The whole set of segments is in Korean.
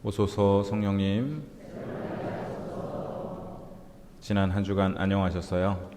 오소서 성령님, 지난 한 주간 안녕하셨어요?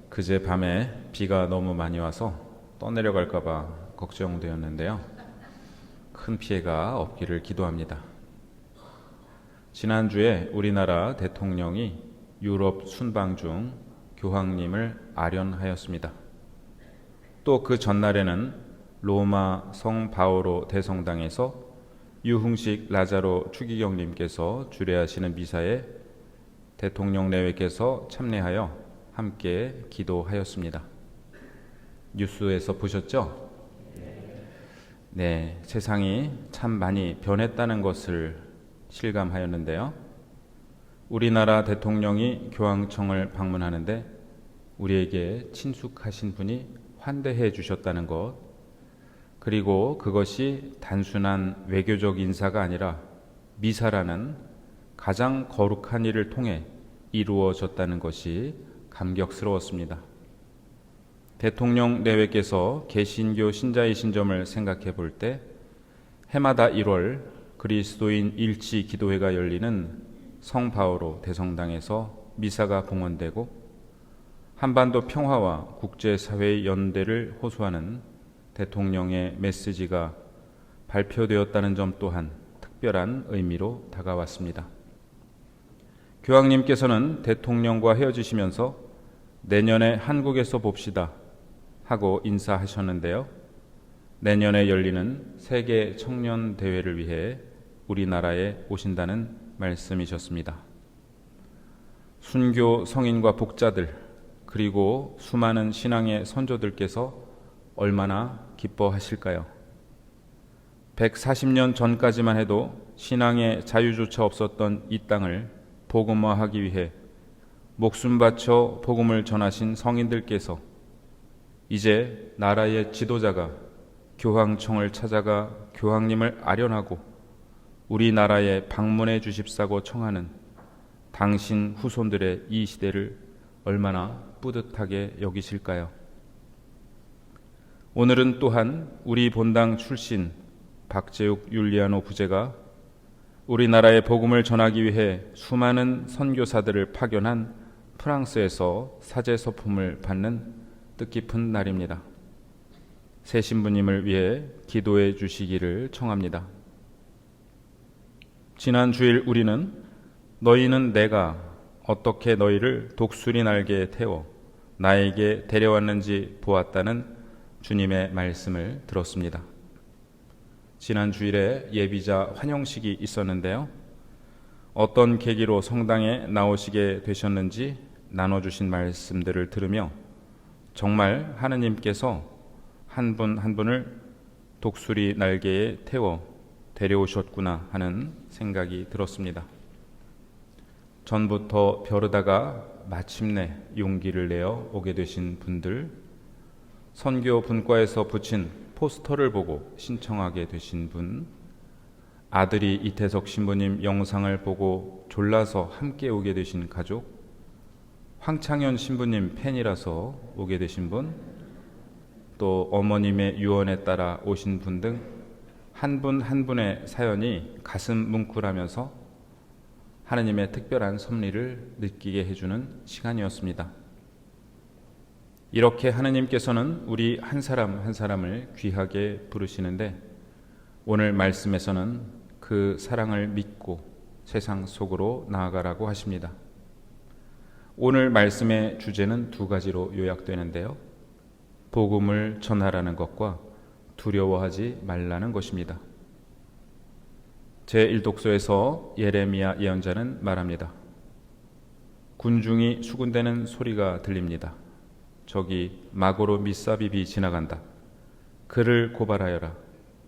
그제 밤에 비가 너무 많이 와서 떠내려갈까봐 걱정되었는데요. 큰 피해가 없기를 기도합니다. 지난주에 우리나라 대통령이 유럽 순방 중 교황님을 아련하였습니다. 또 그 전날에는 로마 성 바오로 대성당에서 유흥식 라자로 추기경님께서 주례하시는 미사에 대통령 내외께서 참례하여 함께 기도하였습니다. 뉴스에서 보셨죠? 네, 세상이 참 많이 변했다는 것을 실감하였는데요. 우리나라 대통령이 교황청을 방문하는데 우리에게 친숙하신 분이 환대해 주셨다는 것, 그리고 그것이 단순한 외교적 인사가 아니라 미사라는 가장 거룩한 일을 통해 이루어졌다는 것이 감격스러웠습니다. 대통령 내외께서 개신교 신자이신 점을 생각해 볼 때 해마다 1월 그리스도인 일치 기도회가 열리는 성 바오로 대성당에서 미사가 봉헌되고 한반도 평화와 국제사회의 연대를 호소하는 대통령의 메시지가 발표되었다는 점 또한 특별한 의미로 다가왔습니다. 교황님께서는 대통령과 헤어지시면서 내년에 한국에서 봅시다 하고 인사하셨는데요. 내년에 열리는 세계 청년 대회를 위해 우리나라에 오신다는 말씀이셨습니다. 순교 성인과 복자들 그리고 수많은 신앙의 선조들께서 얼마나 기뻐하실까요? 140년 전까지만 해도 신앙의 자유조차 없었던 이 땅을 복음화하기 위해 목숨 바쳐 복음을 전하신 성인들께서 이제 나라의 지도자가 교황청을 찾아가 교황님을 아련하고 우리나라에 방문해 주십사고 청하는 당신 후손들의 이 시대를 얼마나 뿌듯하게 여기실까요? 오늘은 또한 우리 본당 출신 박재욱 율리아노 부제가 우리나라의 복음을 전하기 위해 수많은 선교사들을 파견한 프랑스에서 사제 서품을 받는 뜻깊은 날입니다. 새 신부님을 위해 기도해 주시기를 청합니다. 지난 주일 우리는 너희는 내가 어떻게 너희를 독수리 날개에 태워 나에게 데려왔는지 보았다는 주님의 말씀을 들었습니다. 지난 주일에 예비자 환영식이 있었는데요. 어떤 계기로 성당에 나오시게 되셨는지 나눠주신 말씀들을 들으며 정말 하느님께서 한 분 한 분을 독수리 날개에 태워 데려오셨구나 하는 생각이 들었습니다. 전부터 벼르다가 마침내 용기를 내어 오게 되신 분들, 선교 분과에서 붙인 포스터를 보고 신청하게 되신 분, 아들이 이태석 신부님 영상을 보고 졸라서 함께 오게 되신 가족, 황창현 신부님 팬이라서 오게 되신 분, 또 어머님의 유언에 따라 오신 분 등 한 분 한 분의 사연이 가슴 뭉클하면서 하느님의 특별한 섭리를 느끼게 해주는 시간이었습니다. 이렇게 하느님께서는 우리 한 사람 한 사람을 귀하게 부르시는데 오늘 말씀에서는 그 사랑을 믿고 세상 속으로 나아가라고 하십니다. 오늘 말씀의 주제는 두 가지로 요약되는데요. 복음을 전하라는 것과 두려워하지 말라는 것입니다. 제1독서에서 예레미야 예언자는 말합니다. 군중이 수군대는 소리가 들립니다. 저기 마고로 미사빕이 지나간다. 그를 고발하여라.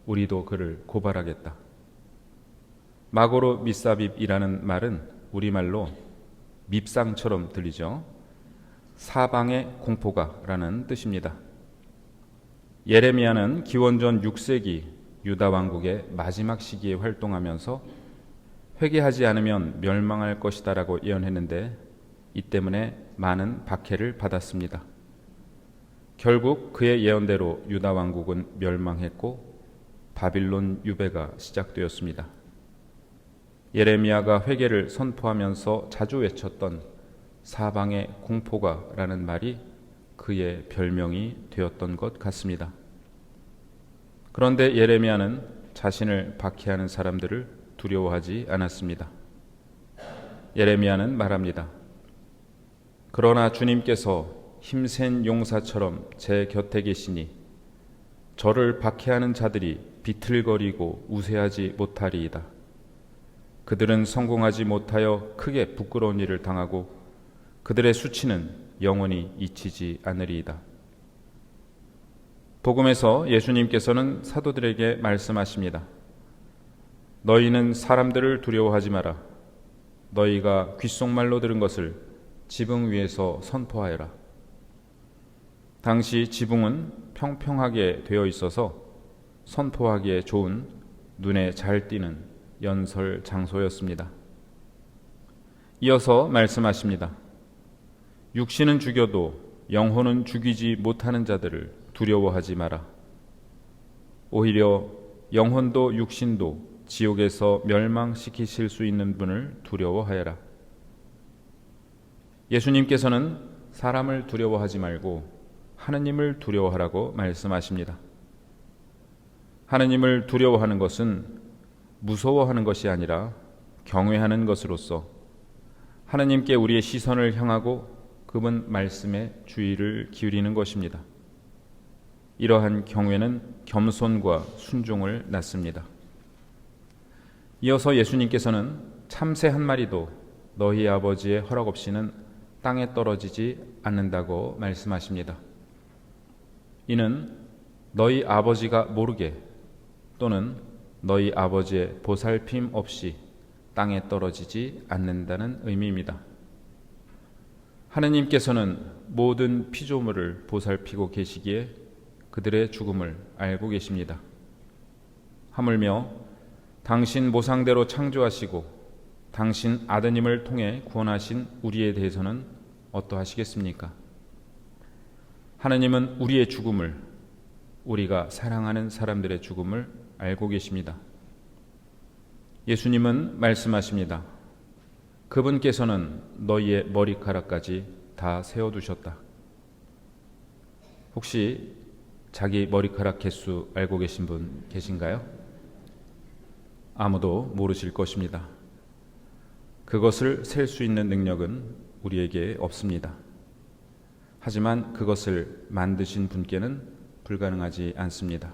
우리도 그를 고발하겠다. 마고로 미사빕이라는 말은 우리말로 밉상처럼 들리죠. 사방의 공포가라는 뜻입니다. 예레미야는 기원전 6세기 유다 왕국의 마지막 시기에 활동하면서 회개하지 않으면 멸망할 것이다라고 예언했는데 이 때문에 많은 박해를 받았습니다. 결국 그의 예언대로 유다 왕국은 멸망했고 바빌론 유배가 시작되었습니다. 예레미야가 회개를 선포하면서 자주 외쳤던 사방의 공포가라는 말이 그의 별명이 되었던 것 같습니다. 그런데 예레미야는 자신을 박해하는 사람들을 두려워하지 않았습니다. 예레미야는 말합니다. 그러나 주님께서 힘센 용사처럼 제 곁에 계시니 저를 박해하는 자들이 비틀거리고 우세하지 못하리이다. 그들은 성공하지 못하여 크게 부끄러운 일을 당하고 그들의 수치는 영원히 잊히지 않으리이다. 복음에서 예수님께서는 사도들에게 말씀하십니다. 너희는 사람들을 두려워하지 마라. 너희가 귓속말로 들은 것을 지붕 위에서 선포하여라. 당시 지붕은 평평하게 되어 있어서 선포하기에 좋은 눈에 잘 띄는 연설 장소였습니다. 이어서 말씀하십니다. 육신은 죽여도 영혼은 죽이지 못하는 자들을 두려워하지 마라. 오히려 영혼도 육신도 지옥에서 멸망시키실 수 있는 분을 두려워하여라. 예수님께서는 사람을 두려워하지 말고 하느님을 두려워하라고 말씀하십니다. 하느님을 두려워하는 것은 무서워하는 것이 아니라 경외하는 것으로서 하느님께 우리의 시선을 향하고 그분 말씀에 주의를 기울이는 것입니다. 이러한 경외는 겸손과 순종을 낳습니다. 이어서 예수님께서는 참새 한 마리도 너희 아버지의 허락 없이는 땅에 떨어지지 않는다고 말씀하십니다. 이는 너희 아버지가 모르게 또는 너희 아버지의 보살핌 없이 땅에 떨어지지 않는다는 의미입니다. 하느님께서는 모든 피조물을 보살피고 계시기에 그들의 죽음을 알고 계십니다. 하물며 당신 모상대로 창조하시고 당신 아드님을 통해 구원하신 우리에 대해서는 어떠하시겠습니까? 하느님은 우리의 죽음을, 우리가 사랑하는 사람들의 죽음을 알고 계십니다. 예수님은 말씀하십니다. 그분께서는 너희의 머리카락까지 다 세어두셨다. 혹시 자기 머리카락 개수 알고 계신 분 계신가요? 아무도 모르실 것입니다. 그것을 셀 수 있는 능력은 우리에게 없습니다. 하지만 그것을 만드신 분께는 불가능하지 않습니다.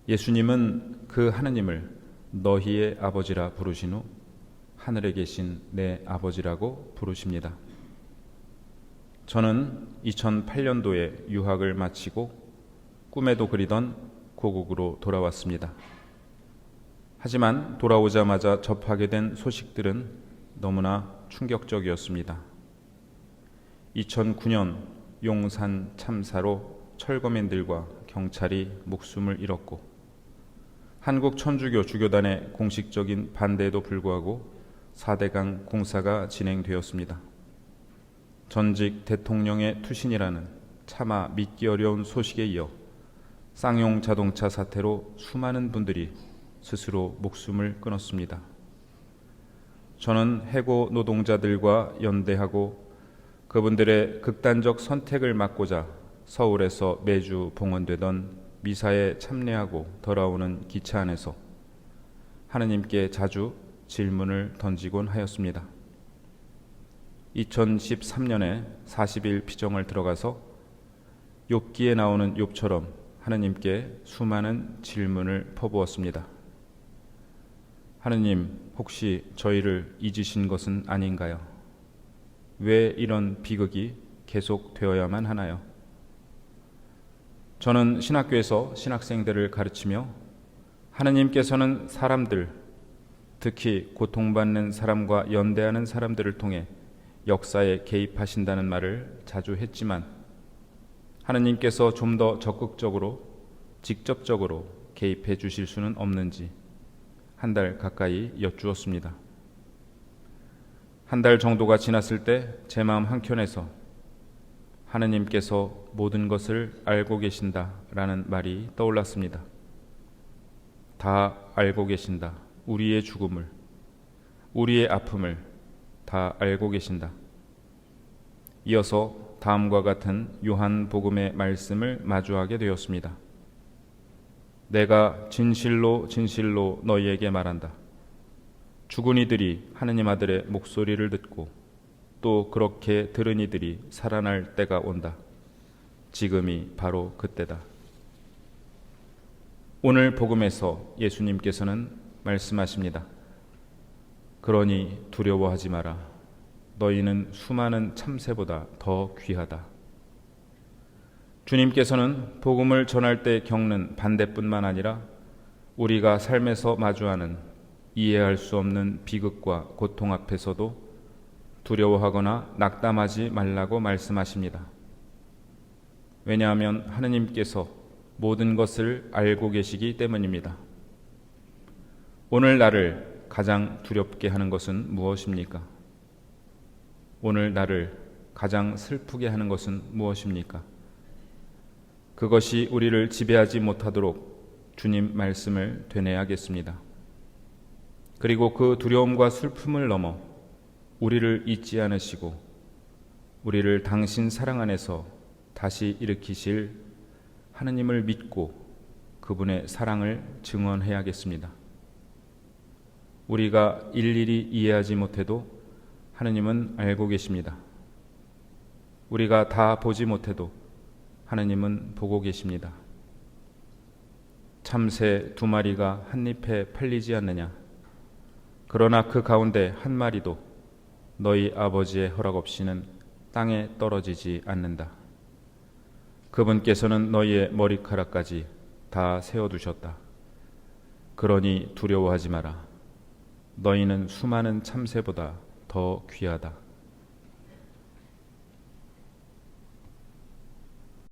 예수님은 그 하느님을 너희의 아버지라 부르신 후 하늘에 계신 내 아버지라고 부르십니다. 저는 2008년도에 유학을 마치고 꿈에도 그리던 고국으로 돌아왔습니다. 하지만 돌아오자마자 접하게 된 소식들은 너무나 충격적이었습니다. 2009년 용산 참사로 철거민들과 경찰이 목숨을 잃었고 한국 천주교 주교단의 공식적인 반대에도 불구하고 4대강 공사가 진행되었습니다. 전직 대통령의 투신이라는 차마 믿기 어려운 소식에 이어 쌍용 자동차 사태로 수많은 분들이 스스로 목숨을 끊었습니다. 저는 해고 노동자들과 연대하고 그분들의 극단적 선택을 막고자 서울에서 매주 봉헌되던 미사에 참례하고 돌아오는 기차 안에서 하느님께 자주 질문을 던지곤 하였습니다. 2013년에 40일 피정을 들어가서 욥기에 나오는 욥처럼 하느님께 수많은 질문을 퍼부었습니다. 하느님, 혹시 저희를 잊으신 것은 아닌가요? 왜 이런 비극이 계속되어야만 하나요? 저는 신학교에서 신학생들을 가르치며 하느님께서는 사람들, 특히 고통받는 사람과 연대하는 사람들을 통해 역사에 개입하신다는 말을 자주 했지만 하느님께서 좀 더 적극적으로, 직접적으로 개입해 주실 수는 없는지 한 달 가까이 여쭈었습니다. 한 달 정도가 지났을 때 제 마음 한켠에서 하느님께서 모든 것을 알고 계신다라는 말이 떠올랐습니다. 다 알고 계신다. 우리의 죽음을, 우리의 아픔을 다 알고 계신다. 이어서 다음과 같은 요한복음의 말씀을 마주하게 되었습니다. 내가 진실로 진실로 너희에게 말한다. 죽은 이들이 하느님 아들의 목소리를 듣고 또 그렇게 들은 이들이 살아날 때가 온다. 지금이 바로 그때다. 오늘 복음에서 예수님께서는 말씀하십니다. 그러니 두려워하지 마라. 너희는 수많은 참새보다 더 귀하다. 주님께서는 복음을 전할 때 겪는 반대뿐만 아니라 우리가 삶에서 마주하는 이해할 수 없는 비극과 고통 앞에서도 두려워하거나 낙담하지 말라고 말씀하십니다. 왜냐하면 하느님께서 모든 것을 알고 계시기 때문입니다. 오늘 나를 가장 두렵게 하는 것은 무엇입니까? 오늘 나를 가장 슬프게 하는 것은 무엇입니까? 그것이 우리를 지배하지 못하도록 주님 말씀을 되뇌야겠습니다. 그리고 그 두려움과 슬픔을 넘어 우리를 잊지 않으시고 우리를 당신 사랑 안에서 다시 일으키실 하느님을 믿고 그분의 사랑을 증언해야겠습니다. 우리가 일일이 이해하지 못해도 하느님은 알고 계십니다. 우리가 다 보지 못해도 하느님은 보고 계십니다. 참새 2마리가 한 잎에 팔리지 않느냐? 그러나 그 가운데 한 마리도 너희 아버지의 허락 없이는 땅에 떨어지지 않는다. 그분께서는 너희의 머리카락까지 다 세워두셨다. 그러니 두려워하지 마라. 너희는 수많은 참새보다 더 귀하다.